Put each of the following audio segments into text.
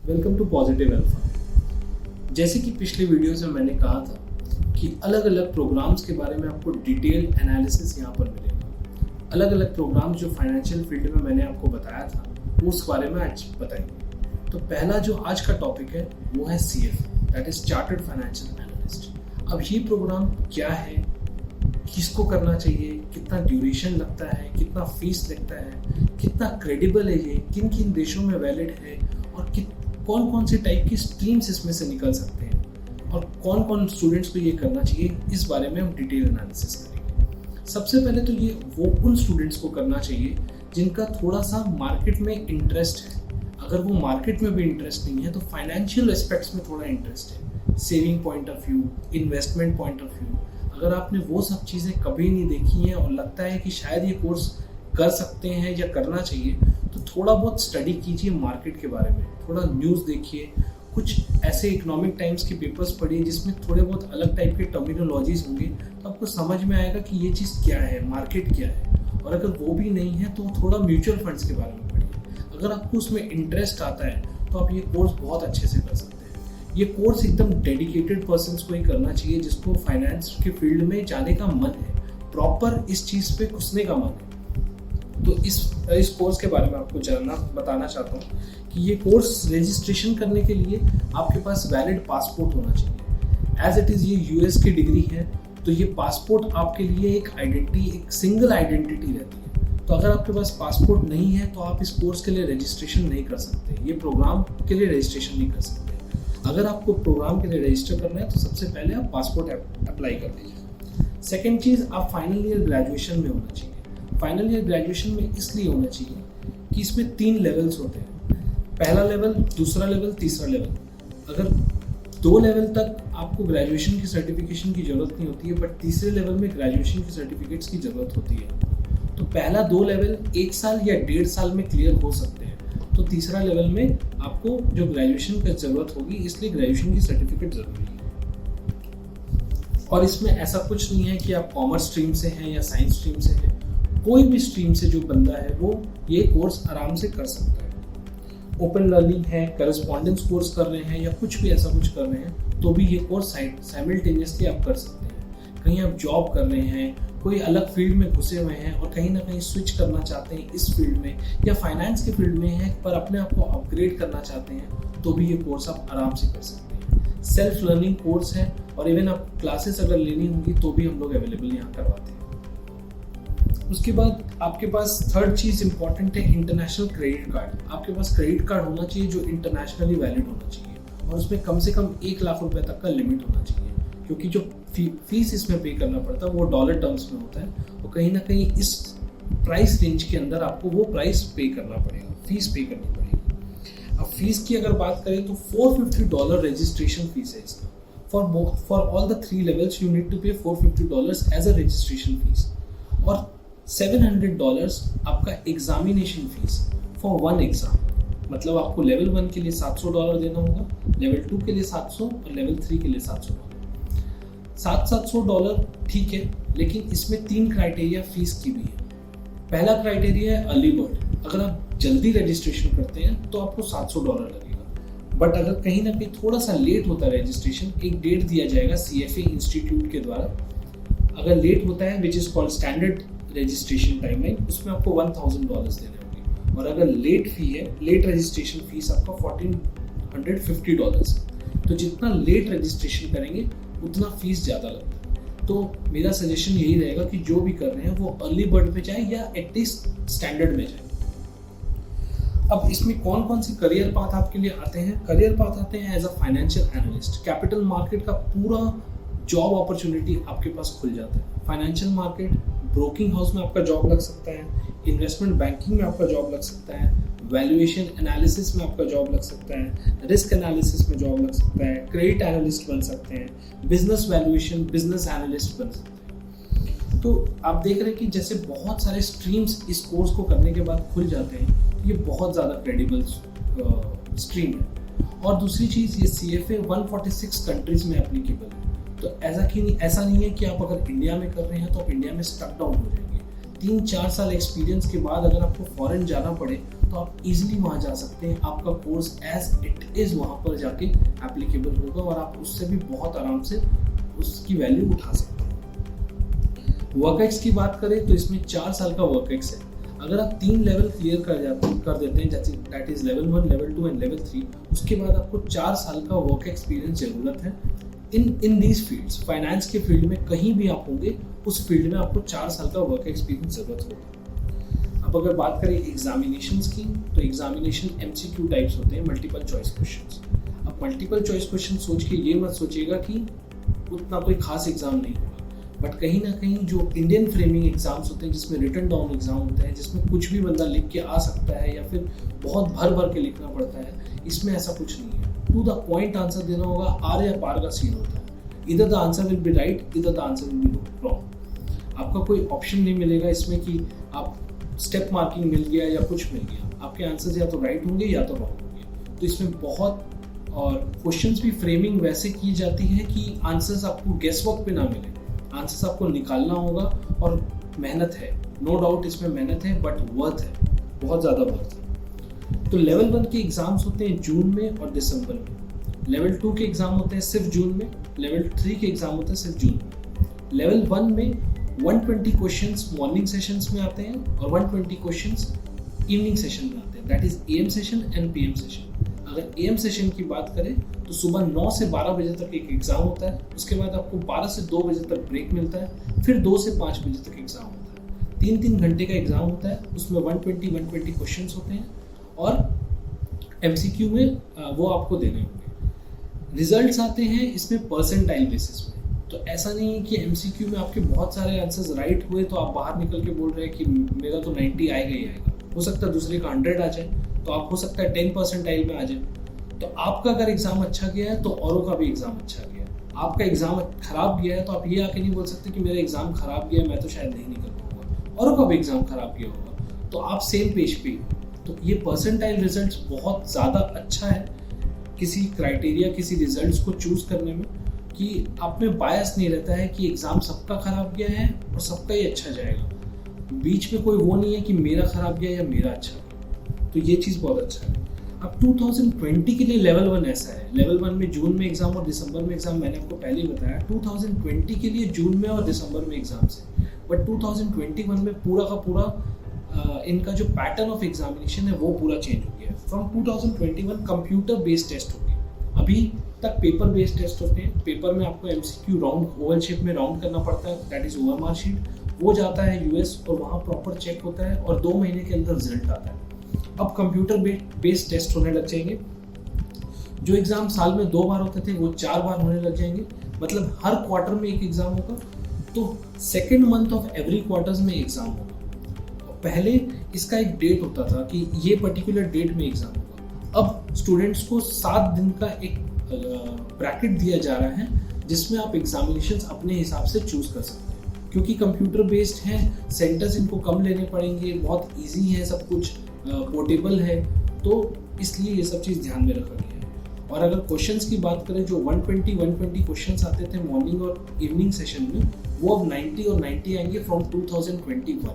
Welcome to positive alpha. जैसे कि पिछले वीडियोस में मैंने कहा था कि अलग अलग प्रोग्राम्स के बारे में आपको डिटेल एनालिसिस यहाँ पर मिलेगा। अलग अलग प्रोग्राम्स जो फाइनेंशियल फील्ड में मैंने आपको बताया था उस बारे में आज बताएंगे। तो पहला जो आज का टॉपिक है वो है CFA, that is chartered financial analyst. अब ये प्रोग्राम क्या है, किसको करना चाहिए, कितना ड्यूरेशन लगता है, कितना फीस लगता है, कितना क्रेडिबल है ये, किन किन देशों में वैलिड है और कौन कौन से टाइप की स्ट्रीम्स इसमें से निकल सकते हैं और कौन कौन स्टूडेंट्स को ये करना चाहिए, इस बारे में हम डिटेल एनालिसिस करेंगे। सबसे पहले तो ये वो उन स्टूडेंट्स को करना चाहिए जिनका थोड़ा सा मार्केट में इंटरेस्ट है। अगर वो मार्केट में भी इंटरेस्ट नहीं है तो फाइनेंशियल एस्पेक्ट्स में थोड़ा इंटरेस्ट है, saving point of view, investment point of view. अगर आपने वो सब चीज़ें कभी नहीं देखी हैं और लगता है कि शायद ये कोर्स कर सकते हैं या करना चाहिए, तो थोड़ा बहुत स्टडी कीजिए मार्केट के बारे में, थोड़ा न्यूज़ देखिए, कुछ ऐसे इकोनॉमिक टाइम्स के पेपर्स पढ़िए जिसमें थोड़े बहुत अलग टाइप के टर्मिनोलॉजीज होंगे, तो आपको समझ में आएगा कि ये चीज़ क्या है, मार्केट क्या है। और अगर वो भी नहीं है तो थोड़ा म्यूचुअल फंड्स के बारे में पढ़िए। अगर आपको उसमें इंटरेस्ट आता है तो आप ये कोर्स बहुत अच्छे से कर सकते हैं। ये कोर्स एकदम डेडिकेटेड पर्सन्स को ही करना चाहिए जिसको फाइनेंस के फील्ड में जाने का मन है, प्रॉपर इस चीज़ पे घुसने का मन है। तो इस कोर्स के बारे में आपको बताना चाहता हूँ कि ये कोर्स रजिस्ट्रेशन करने के लिए आपके पास वैलिड पासपोर्ट होना चाहिए। एज इट इज़ ये US की डिग्री है, तो ये पासपोर्ट आपके लिए एक आइडेंटिटी, एक सिंगल आइडेंटिटी रहती है। तो अगर आपके पास पासपोर्ट नहीं है तो आप इस कोर्स के लिए रजिस्ट्रेशन नहीं कर सकते, ये प्रोग्राम के लिए रजिस्ट्रेशन नहीं कर सकते। अगर आपको प्रोग्राम के लिए रजिस्टर करना है तो सबसे पहले आप पासपोर्ट अप्लाई कर दीजिए। सेकेंड चीज़, आप फाइनल ईयर ग्रेजुएशन में होना चाहिए। फाइनल ईयर ग्रेजुएशन में इसलिए होना चाहिए कि इसमें 3 लेवल्स होते हैं, पहला लेवल, दूसरा लेवल, तीसरा लेवल। अगर 2 लेवल तक आपको ग्रेजुएशन की सर्टिफिकेशन की जरूरत नहीं होती है, बट तीसरे लेवल में ग्रेजुएशन की सर्टिफिकेट्स की जरूरत होती है। तो पहला 2 लेवल 1 साल या 1.5 साल में क्लियर हो सकते हैं, तो तीसरा लेवल में आपको जो ग्रेजुएशन की जरूरत होगी, इसलिए ग्रेजुएशन की सर्टिफिकेट जरूरी है। और इसमें ऐसा कुछ नहीं है कि आप कॉमर्स स्ट्रीम से हैं या साइंस स्ट्रीम से हैं, कोई भी स्ट्रीम से जो बंदा है वो ये कोर्स आराम से कर सकता है। ओपन लर्निंग है, करस्पॉन्डेंस कोर्स कर रहे हैं या कुछ भी ऐसा कुछ कर रहे हैं तो भी ये कोर्स साइमल्टेनियसली आप कर सकते हैं। कहीं आप जॉब कर रहे हैं, कोई अलग फील्ड में घुसे हुए हैं और कहीं ना कहीं स्विच करना चाहते हैं इस फील्ड में, या फाइनेंस के फील्ड में हैं पर अपने आप को अपग्रेड करना चाहते हैं, तो भी ये कोर्स आप आराम से कर सकते हैं। सेल्फ लर्निंग कोर्स है और इवन आप क्लासेस अगर लेनी होंगी तो भी हम लोग अवेलेबल यहाँ करवाते हैं। उसके बाद आपके पास थर्ड चीज़ इंपॉर्टेंट है, इंटरनेशनल क्रेडिट कार्ड। आपके पास क्रेडिट कार्ड होना चाहिए जो इंटरनेशनली वैलिड होना चाहिए और उसमें कम से कम 1 लाख रुपए तक का लिमिट होना चाहिए, क्योंकि जो फीस इसमें पे करना पड़ता है वो डॉलर टर्म्स में होता है और कहीं ना कहीं इस प्राइस रेंज के अंदर आपको वो प्राइस पे करना पड़ेगा, फीस पे करनी पड़ेगी। अब फीस की अगर बात करें तो $450 रजिस्ट्रेशन फीस है इसका। For all the 3 levels you need to pay $450 as a registration fees और $700 आपका एग्जामिनेशन फीस फॉर 1 एग्जाम। मतलब आपको लेवल 1 के लिए $700 देना होगा, लेवल 2 के लिए 700 और लेवल 3 के लिए $700। $700 ठीक है, लेकिन इसमें 3 क्राइटेरिया फीस की भी है। पहला क्राइटेरिया है अर्ली बर्ड। अगर आप जल्दी रजिस्ट्रेशन करते हैं तो आपको $700 लगेगा, बट अगर कहीं ना कहीं थोड़ा सा लेट होता है रजिस्ट्रेशन, एक डेट दिया जाएगा CFA इंस्टीट्यूट के द्वारा। अगर लेट होता है which is called standard registration timeline, उसमें आपको $1000 देने होंगे। और अगर लेट फी है, लेट रजिस्ट्रेशन फीस आपका $1450 है। तो जितना लेट रजिस्ट्रेशन करेंगे उतना फीस ज़्यादा लगता है। तो मेरा सजेशन यही रहेगा कि जो भी कर रहे हैं वो अर्ली बर्ड पे जाए या एटलीस्ट स्टैंडर्ड में जाए। अब इसमें कौन कौन से करियर पाथ आपके लिए आते हैं? करियर पाथ आते हैं as a financial analyst. Capital market का पूरा जॉब अपॉर्चुनिटी आपके पास खुल जाता है। फाइनेंशियल मार्केट, ब्रोकिंग हाउस में आपका जॉब लग सकता है, इन्वेस्टमेंट बैंकिंग में आपका जॉब लग सकता है, वैल्यूएशन एनालिसिस में आपका जॉब लग सकता है, रिस्क एनालिसिस में जॉब लग सकता है, क्रेडिट एनालिस्ट बन सकते हैं, बिजनेस वैल्यूएशन, बिजनेस एनालिस्ट बन सकते हैं। तो आप देख रहे हैं कि जैसे बहुत सारे स्ट्रीम्स इस कोर्स को करने के बाद खुल जाते हैं, तो ये बहुत ज़्यादा क्रेडिबल स्ट्रीम है। और दूसरी चीज़, ये CFA 146 कंट्रीज में एप्लीकेबल है। तो ऐसा नहीं है कि आप अगर इंडिया में कर रहे हैं तो आप इंडिया में स्टक डाउन हो जाएंगे। 3-4 साल एक्सपीरियंस के बाद अगर आपको फॉरेन जाना पड़े तो आप इजीली वहाँ जा सकते हैं। आपका कोर्स एज इट इज़ वहाँ पर जाके एप्लीकेबल होगा और आप उससे भी बहुत आराम से उसकी वैल्यू उठा सकते हैं। वर्कएक्स की बात करें तो इसमें 4 साल का वर्कएक्स है। अगर आप 3 लेवल क्लियर कर देते हैं, जैसे that is level 1, level 2 and level 3, उसके बाद आपको 4 साल का वर्क एक्सपीरियंस जरूरत है इन दीज फील्ड्स। फाइनेंस के फील्ड में कहीं भी आप होंगे, उस फील्ड में आपको 4 साल का वर्क एक्सपीरियंस जरूरत होगा। अब अगर बात करें एग्जामिनेशंस की, तो एग्जामिनेशन एमसीक्यू टाइप्स होते हैं, मल्टीपल चॉइस क्वेश्चंस। अब मल्टीपल चॉइस क्वेश्चन सोच के ये मत सोचिएगा कि उतना कोई खास एग्जाम नहीं होगा, बट कहीं ना कहीं जो इंडियन फ्रेमिंग एग्जाम्स होते हैं, जिसमें रिटन डाउन एग्जाम होते हैं, जिसमें कुछ भी बंदा लिख के आ सकता है या फिर बहुत भर भर के लिखना पड़ता है, इसमें ऐसा कुछ नहीं है। टू द पॉइंट आंसर देना होगा, आर या पार का सीन होता है। इधर the answer will be right, इधर the answer will be wrong. आपका कोई ऑप्शन नहीं मिलेगा इसमें कि आप स्टेप मार्किंग मिल गया या कुछ मिल गया। आपके आंसर्स या तो राइट होंगे या तो रॉन्ग होंगे। तो इसमें बहुत, और क्वेश्चंस भी फ्रेमिंग वैसे की जाती है कि आंसर्स आपको गेस वर्क पे ना मिले, आंसर्स आपको निकालना होगा। और मेहनत है, नो डाउट इसमें मेहनत है, बट वर्थ है, बहुत ज़्यादा वर्थ है। तो लेवल 1 के एग्जाम्स होते हैं जून में और दिसंबर में। लेवल 2 के एग्जाम होते हैं सिर्फ जून में। लेवल 3 के एग्जाम होते हैं सिर्फ जून में। लेवल 1 में 120 क्वेश्चंस मॉर्निंग सेशंस में आते हैं और 120 क्वेश्चंस इवनिंग सेशन में आते हैं, that is am session and PM session. अगर एएम सेशन की बात करें तो सुबह 9 से 12 बजे तक एक एग्जाम होता है, उसके बाद आपको 12 से 2 बजे तक ब्रेक मिलता है, फिर 2 से 5 बजे तक एग्जाम होता है। 3-3 घंटे का एग्जाम होता है, उसमें 120 क्वेश्चंस होते हैं और एमसीक्यू में वो आपको देने होंगे। रिजल्ट्स आते हैं इसमें परसेंटाइल बेसिस में। तो ऐसा नहीं है कि एमसीक्यू में आपके बहुत सारे आंसर्स राइट हुए तो आप बाहर निकल के बोल रहे हैं कि मेरा तो 90 आएगा ही आएगा। हो सकता है दूसरे का 100 आ जाए, तो आप हो सकता है 10 परसेंटाइल में आ जाए। तो आपका अगर एग्जाम अच्छा गया है तो औरों का भी एग्जाम अच्छा गया है। आपका एग्जाम खराब गया है तो आप ये आके नहीं बोल सकते कि मेरा एग्जाम खराब गया है, मैं तो शायद नहीं निकल पाऊंगा। औरों का भी एग्जाम खराब गया होगा, तो आप सेम पेज पे। तो ये परसेंटाइल रिजल्ट्स बहुत ज़्यादा अच्छा है किसी क्राइटेरिया, किसी रिजल्ट्स को चूज करने में, कि आप में बायस नहीं रहता है कि एग्जाम सबका खराब गया है और सबका ही अच्छा जाएगा। बीच में कोई वो नहीं है कि मेरा खराब गया या मेरा अच्छा गया। तो ये चीज़ बहुत अच्छा है। अब 2020 के लिए लेवल 1 ऐसा है, लेवल 1 में जून में एग्जाम और दिसंबर में एग्जाम, मैंने आपको पहले ही बताया। 2020 के लिए जून में और दिसंबर में एग्जाम्स है, बट 2021 में पूरा का पूरा इनका जो पैटर्न ऑफ एग्जामिनेशन है वो पूरा चेंज हो गया है। फ्रॉम 2021 कंप्यूटर बेस्ड टेस्ट हो गए। अभी तक पेपर बेस्ड टेस्ट होते हैं। पेपर में आपको एमसीक्यू राउंड ओवल शेप में राउंड करना पड़ता है, दैट इज ओएमआर शीट। वो जाता है यूएस और वहाँ प्रॉपर चेक होता है और 2 महीने के अंदर रिजल्ट आता है। अब कंप्यूटर बेस्ड टेस्ट होने लग जाएंगे। जो एग्जाम साल में 2 बार होते थे वो 4 बार होने लग जाएंगे, मतलब हर क्वार्टर में एक एग्जाम होगा। तो second month of every quarters में एग्जाम होगा। पहले इसका एक डेट होता था कि ये पर्टिकुलर डेट में एग्जाम होगा। अब स्टूडेंट्स को 7 दिन का एक ब्रैकेट दिया जा रहा है, जिसमें आप एग्जामिनेशंस अपने हिसाब से चूज कर सकते हैं। क्योंकि कंप्यूटर बेस्ड है, सेंटर्स इनको कम लेने पड़ेंगे, बहुत इजी है, सब कुछ पोर्टेबल है, तो इसलिए ये सब चीज़ ध्यान में रखा गया है। और अगर क्वेश्चंस की बात करें, जो 120 क्वेश्चंस आते थे मॉर्निंग और इवनिंग सेशन में, वो अब 90 और 90 आएंगे फ्रॉम 2021।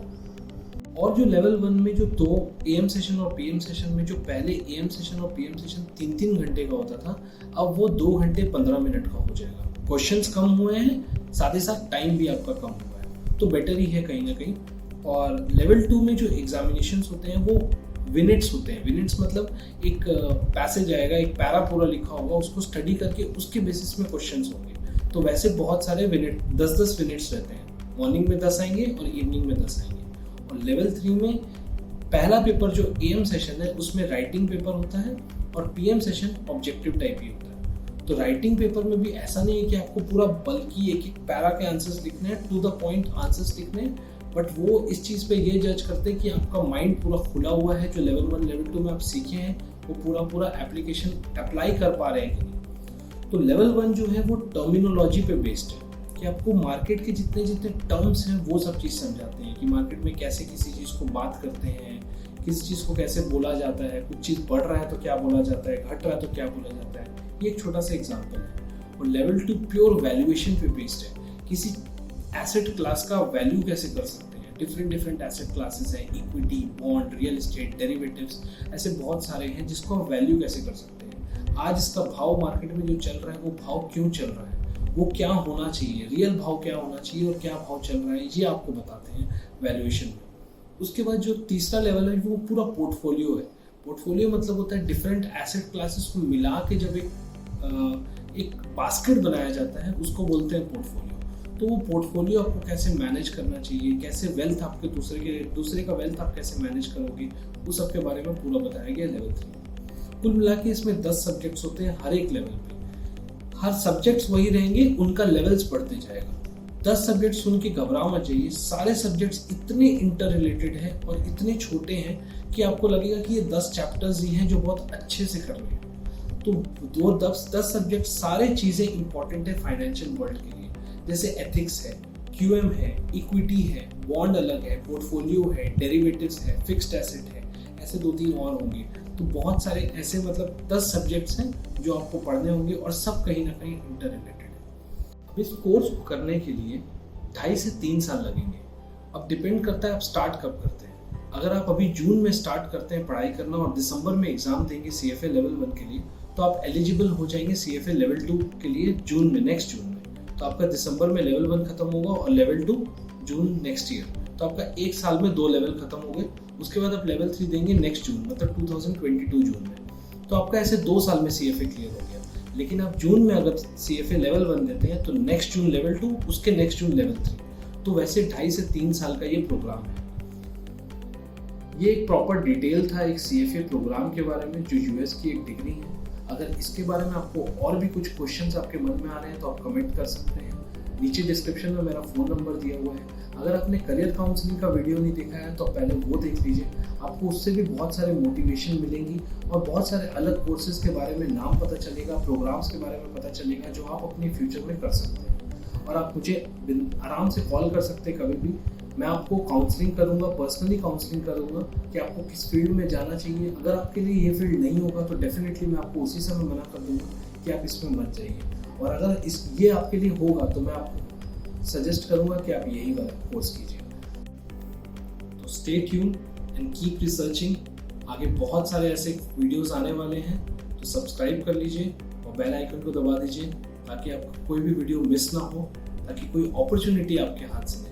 और जो लेवल 1 में जो 2 एएम सेशन और पीएम सेशन में, जो पहले एएम सेशन और पीएम सेशन 3-3 घंटे का होता था, अब वो 2 घंटे 15 मिनट का हो जाएगा। क्वेश्चंस कम हुए हैं, साथ ही साथ टाइम भी आपका कम हुआ है, तो बेटर ही है कहीं ना कहीं। और लेवल 2 में जो एग्जामिनेशंस होते हैं वो विनिट्स होते हैं। विनिट्स मतलब एक पैसेज आएगा, एक पैरा पूरा लिखा होगा, उसको स्टडी करके उसके बेसिस में क्वेश्चंस होंगे। तो वैसे बहुत सारे विनिट 10-10 विनिट्स रहते हैं। मॉर्निंग में 10 आएंगे और इवनिंग में 10 आएंगे। और लेवल 3 में पहला पेपर जो एएम सेशन है उसमें राइटिंग पेपर होता है और पीएम सेशन ऑब्जेक्टिव टाइप ही होता है। तो राइटिंग पेपर में भी ऐसा नहीं है कि आपको पूरा बल्कि एक पैरा के आंसर्स लिखने हैं, टू द पॉइंट आंसर्स लिखने हैं, बट वो इस चीज़ पे ये जज करते हैं कि आपका माइंड पूरा खुला हुआ है, जो लेवल 1 लेवल 2 में आप सीखे हैं वो पूरा एप्लीकेशन अप्लाई कर पा रहे हैं कि नहीं। तो लेवल 1 जो है वो टर्मिनोलॉजी पे बेस्ड है, कि आपको मार्केट के जितने टर्म्स हैं वो सब चीज़ समझाते हैं कि मार्केट में कैसे किसी चीज़ को बात करते हैं, किसी चीज़ को कैसे बोला जाता है, कुछ चीज़ बढ़ रहा है तो क्या बोला जाता है, घट रहा है तो क्या बोला जाता है। ये एक छोटा सा एग्जाम्पल है। और लेवल 2 प्योर वैल्यूएशन पे बेस्ड है, किसी एसेट क्लास का वैल्यू कैसे कर सकते हैं, डिफरेंट डिफरेंट एसेट क्लासेस हैं, equity, bond, real estate, derivatives, ऐसे बहुत सारे हैं जिसको हम वैल्यू कैसे कर सकते हैं। आज इसका भाव मार्केट में जो चल रहा है वो भाव क्यों चल रहा है, वो क्या होना चाहिए, रियल भाव क्या होना चाहिए और क्या भाव चल रहा है, ये आपको बताते हैं वैल्यूएशन में। उसके बाद जो तीसरा लेवल है वो पूरा पोर्टफोलियो है। पोर्टफोलियो मतलब होता है डिफरेंट एसेट क्लासेस को मिला के जब एक बास्केट बनाया जाता है, उसको बोलते हैं पोर्टफोलियो। तो वो पोर्टफोलियो आपको कैसे मैनेज करना चाहिए, कैसे वेल्थ आपके दूसरे का वेल्थ आप कैसे मैनेज करोगे, उस सब के बारे में पूरा बताया गया लेवल 3। कुल मिला के इसमें 10 सब्जेक्ट्स होते हैं हर एक लेवल पे। हर सब्जेक्ट्स वही रहेंगे, उनका लेवल्स बढ़ते जाएगा। 10 सब्जेक्ट सुन के घबराओ मत जाइए, सारे सब्जेक्ट्स इतने इंटर रिलेटेड हैं और इतने छोटे हैं कि आपको लगेगा कि ये 10 चैप्टर्स ही हैं जो बहुत अच्छे से कर रहे हैं। तो वो 10 सब्जेक्ट सारे चीज़ें इंपॉर्टेंट है फाइनेंशियल वर्ल्ड के लिए, जैसे एथिक्स है, क्यूएम है, इक्विटी है, बॉन्ड अलग है, पोर्टफोलियो है, डेरिवेटिव्स है, फिक्स्ड एसेट है, ऐसे 2-3 और होंगे। तो बहुत सारे ऐसे मतलब 10 सब्जेक्ट्स हैं जो आपको पढ़ने होंगे और सब कहीं ना कहीं इंटर रिलेटेड है। अब इस कोर्स को करने के लिए 2.5 से 3 साल लगेंगे। अब डिपेंड करता है आप स्टार्ट कब करते हैं। अगर आप अभी जून में स्टार्ट करते हैं पढ़ाई करना और दिसंबर में एग्जाम देंगे CFA लेवल 1 के लिए, तो आप एलिजिबल हो जाएंगे CFA लेवल 2 के लिए जून में, नेक्स्ट जून में। तो आपका दिसंबर में लेवल 1 खत्म होगा और लेवल 2 जून नेक्स्ट ईयर। तो आपका 1 साल में 2 लेवल खत्म हो गए। उसके बाद आप लेवल 3 देंगे नेक्स्ट जून, मतलब 2022 जून में। तो आपका ऐसे 2 साल में CFA क्लियर हो गया। लेकिन आप जून में अगर CFA लेवल 1 देते हैं तो नेक्स्ट जून लेवल 2, उसके नेक्स्ट जून लेवल 3। तो वैसे 2.5 से 3 साल का ये प्रोग्राम है। ये एक प्रॉपर डिटेल था एक CFA प्रोग्राम के बारे में जो US की एक डिग्री है। अगर इसके बारे में आपको और भी कुछ क्वेश्चंस आपके मन में आ रहे हैं तो आप कमेंट कर सकते हैं। नीचे डिस्क्रिप्शन में मेरा फ़ोन नंबर दिया हुआ है। अगर आपने करियर काउंसलिंग का वीडियो नहीं देखा है तो पहले वो देख लीजिए, आपको उससे भी बहुत सारे मोटिवेशन मिलेंगी और बहुत सारे अलग कोर्सेज के बारे में नाम पता चलेगा, प्रोग्राम्स के बारे में पता चलेगा जो आप अपने फ्यूचर में कर सकते हैं। और आप मुझे आराम से कॉल कर सकते हैं कभी भी। मैं आपको काउंसलिंग करूंगा, पर्सनली काउंसलिंग करूंगा कि आपको किस फील्ड में जाना चाहिए। अगर आपके लिए ये फील्ड नहीं होगा तो डेफिनेटली मैं आपको उसी समय मना कर दूंगा कि आप इसमें मत जाइए। और अगर ये आपके लिए होगा तो मैं आपको सजेस्ट करूंगा कि आप यही वाला कोर्स कीजिए। तो stay tune and keep researching. आगे बहुत सारे ऐसे वीडियोस आने वाले हैं, तो सब्सक्राइब कर लीजिए और बेल आइकन को दबा दीजिए ताकि आपको कोई भी वीडियो मिस ना हो, ताकि कोई अपॉर्चुनिटी आपके हाथ से